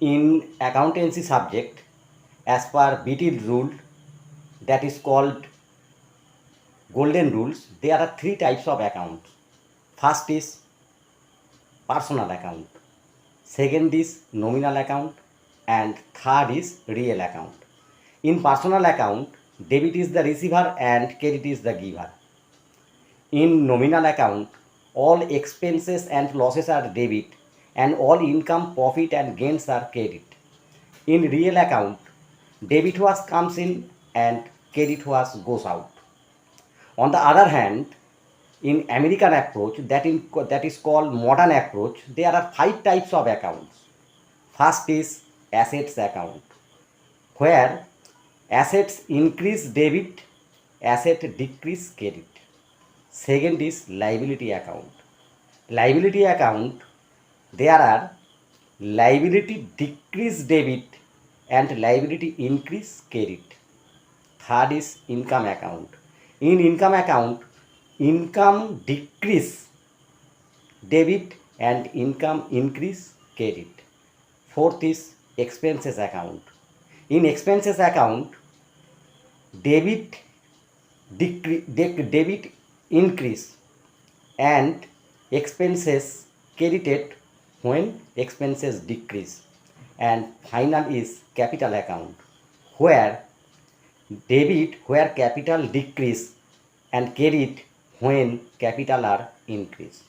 In accountancy subject, as per BT rule, that is called golden rules, there are three types of accounts. First is personal account, second is nominal account, and third is real account. In personal account, debit is the receiver and credit is the giver. In nominal account, all expenses and losses are debit and all income, profit and gains are credit. In real account, debit was comes in and credit was goes out. On the other hand, in American approach, that is called modern approach, there are five types of accounts. First is assets account, where assets increase debit, asset decrease credit. Second is liability account. Liability account, there are liability decrease debit and liability increase credit. Third is income account. In income account, income decrease debit and income increase credit. Fourth is expenses account. In expenses account, debit debit increase and expenses credited when expenses decrease. And final is capital account, where debit where capital decrease and credit when capital are increase.